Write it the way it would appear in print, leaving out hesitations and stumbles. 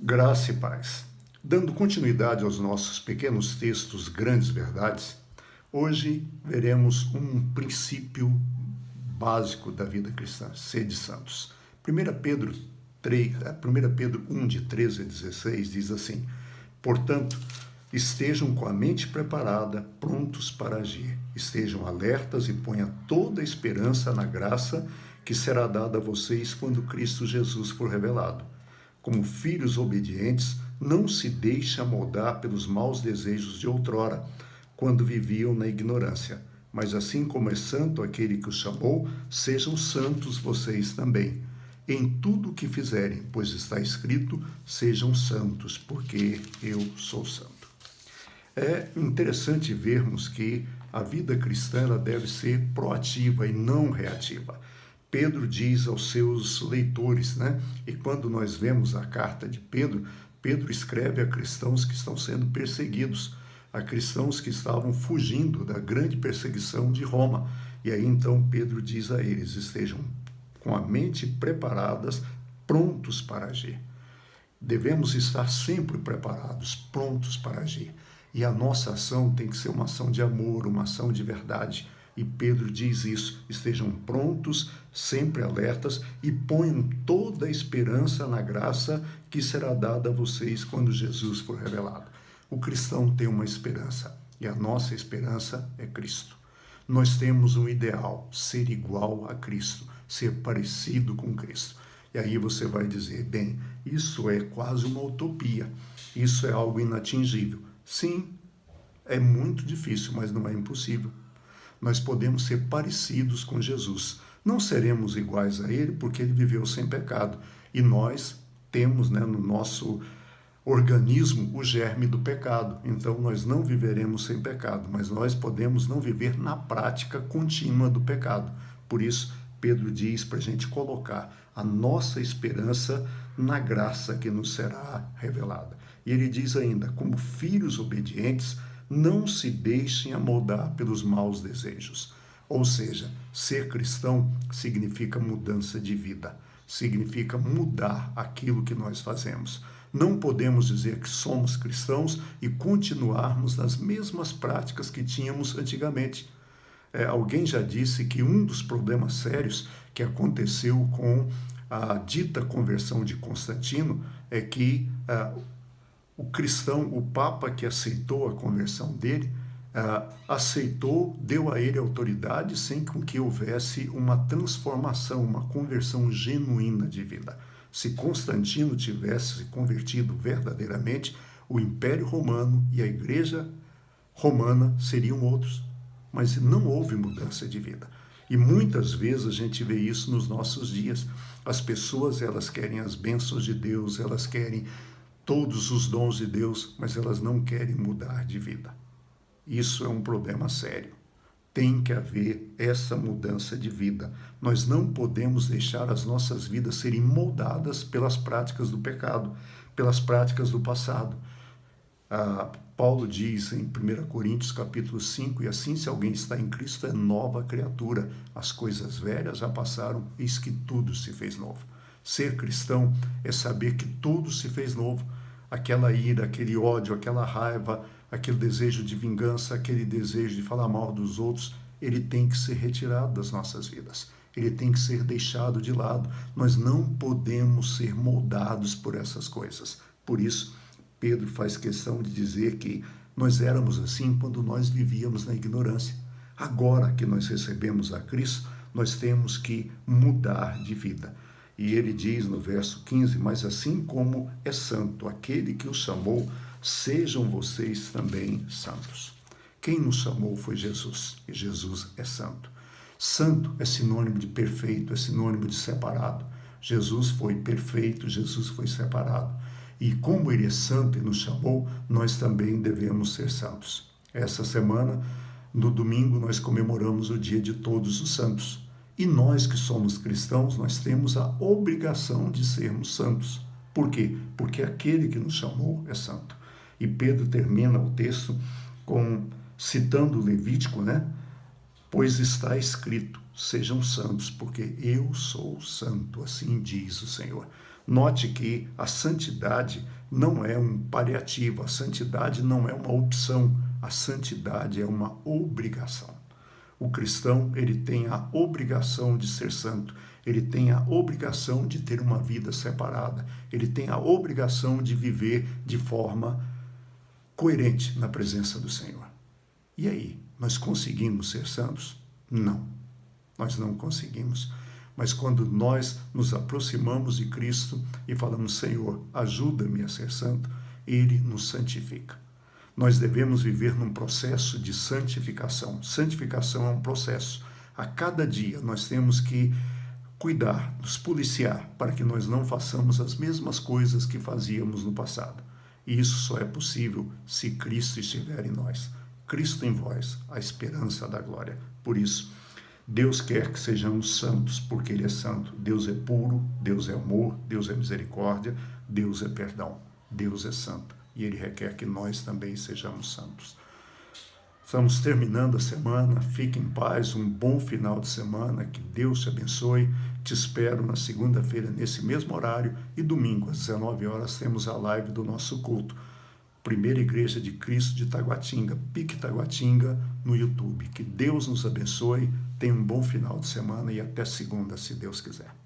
Graça e paz. Dando continuidade aos nossos pequenos textos Grandes Verdades, hoje veremos um princípio básico da vida cristã, sede santos. 1 Pedro 3, 1 Pedro 1, de 13 a 16, diz assim: Portanto, estejam com a mente preparada, prontos para agir. Estejam alertas e ponham toda a esperança na graça que será dada a vocês quando Cristo Jesus for revelado. Como filhos obedientes, não se deixem moldar pelos maus desejos de outrora, quando viviam na ignorância. Mas assim como é santo aquele que os chamou, sejam santos vocês também. Em tudo o que fizerem, pois está escrito, sejam santos, porque eu sou santo. É interessante vermos que a vida cristã ela deve ser proativa e não reativa. Pedro diz aos seus leitores, E quando nós vemos a carta de Pedro, Pedro escreve a cristãos que estão sendo perseguidos, a cristãos que estavam fugindo da grande perseguição de Roma. E aí então Pedro diz a eles: estejam com a mente preparadas, prontos para agir. Devemos estar sempre preparados, prontos para agir. E a nossa ação tem que ser uma ação de amor, uma ação de verdade. E Pedro diz isso: estejam prontos, sempre alertas e ponham toda a esperança na graça que será dada a vocês quando Jesus for revelado. O cristão tem uma esperança e a nossa esperança é Cristo. Nós temos um ideal, ser igual a Cristo, ser parecido com Cristo. E aí você vai dizer: bem, isso é quase uma utopia, isso é algo inatingível. Sim, é muito difícil, mas não é impossível. Nós podemos ser parecidos com Jesus. Não seremos iguais a ele porque ele viveu sem pecado. E nós temos no nosso organismo o germe do pecado. Então nós não viveremos sem pecado, mas nós podemos não viver na prática contínua do pecado. Por isso, Pedro diz para a gente colocar a nossa esperança na graça que nos será revelada. E ele diz ainda: como filhos obedientes, não se deixem amoldar pelos maus desejos. Ou seja, ser cristão significa mudança de vida, significa mudar aquilo que nós fazemos. Não podemos dizer que somos cristãos e continuarmos nas mesmas práticas que tínhamos antigamente. Alguém já disse que um dos problemas sérios que aconteceu com a dita conversão de Constantino é que o cristão, o Papa que aceitou a conversão dele, aceitou, deu a ele autoridade sem que houvesse uma transformação, uma conversão genuína de vida. Se Constantino tivesse se convertido verdadeiramente, o Império Romano e a Igreja Romana seriam outros. Mas não houve mudança de vida. E muitas vezes a gente vê isso nos nossos dias. As pessoas, elas querem as bênçãos de Deus, elas querem todos os dons de Deus, mas elas não querem mudar de vida. Isso é um problema sério. Tem que haver essa mudança de vida. Nós não podemos deixar as nossas vidas serem moldadas pelas práticas do pecado, pelas práticas do passado. Paulo diz em 1 Coríntios capítulo 5, e assim, se alguém está em Cristo, é nova criatura. As coisas velhas já passaram, eis que tudo se fez novo. Ser cristão é saber que tudo se fez novo. Aquela ira, aquele ódio, aquela raiva, aquele desejo de vingança, aquele desejo de falar mal dos outros, ele tem que ser retirado das nossas vidas. Ele tem que ser deixado de lado. Nós não podemos ser moldados por essas coisas. Por isso, Pedro faz questão de dizer que nós éramos assim quando nós vivíamos na ignorância. Agora que nós recebemos a Cristo, nós temos que mudar de vida. E ele diz no verso 15, mas assim como é santo aquele que o chamou, sejam vocês também santos. Quem nos chamou foi Jesus, e Jesus é santo. Santo é sinônimo de perfeito, é sinônimo de separado. Jesus foi perfeito, Jesus foi separado. E como ele é santo e nos chamou, nós também devemos ser santos. Essa semana, no domingo, nós comemoramos o dia de Todos os Santos. E nós que somos cristãos, nós temos a obrigação de sermos santos. Por quê? Porque aquele que nos chamou é santo. E Pedro termina o texto citando o Levítico, Pois está escrito, sejam santos, porque eu sou santo, assim diz o Senhor. Note que a santidade não é um paliativo, a santidade não é uma opção, a santidade é uma obrigação. O cristão, ele tem a obrigação de ser santo, ele tem a obrigação de ter uma vida separada, ele tem a obrigação de viver de forma coerente na presença do Senhor. E aí, nós conseguimos ser santos? Não, nós não conseguimos. Mas quando nós nos aproximamos de Cristo e falamos, Senhor, ajuda-me a ser santo, Ele nos santifica. Nós devemos viver num processo de santificação. Santificação é um processo. A cada dia nós temos que cuidar, nos policiar, para que nós não façamos as mesmas coisas que fazíamos no passado. E isso só é possível se Cristo estiver em nós. Cristo em vós, a esperança da glória. Por isso, Deus quer que sejamos santos, porque Ele é santo. Deus é puro, Deus é amor, Deus é misericórdia, Deus é perdão. Deus é santo e Ele requer que nós também sejamos santos. Estamos terminando a semana, fique em paz, um bom final de semana, que Deus te abençoe. Te espero na segunda-feira, nesse mesmo horário, e domingo, às 19 horas, temos a live do nosso culto. Primeira Igreja de Cristo de Taguatinga, Pique Taguatinga, no YouTube. Que Deus nos abençoe, tenha um bom final de semana e até segunda, se Deus quiser.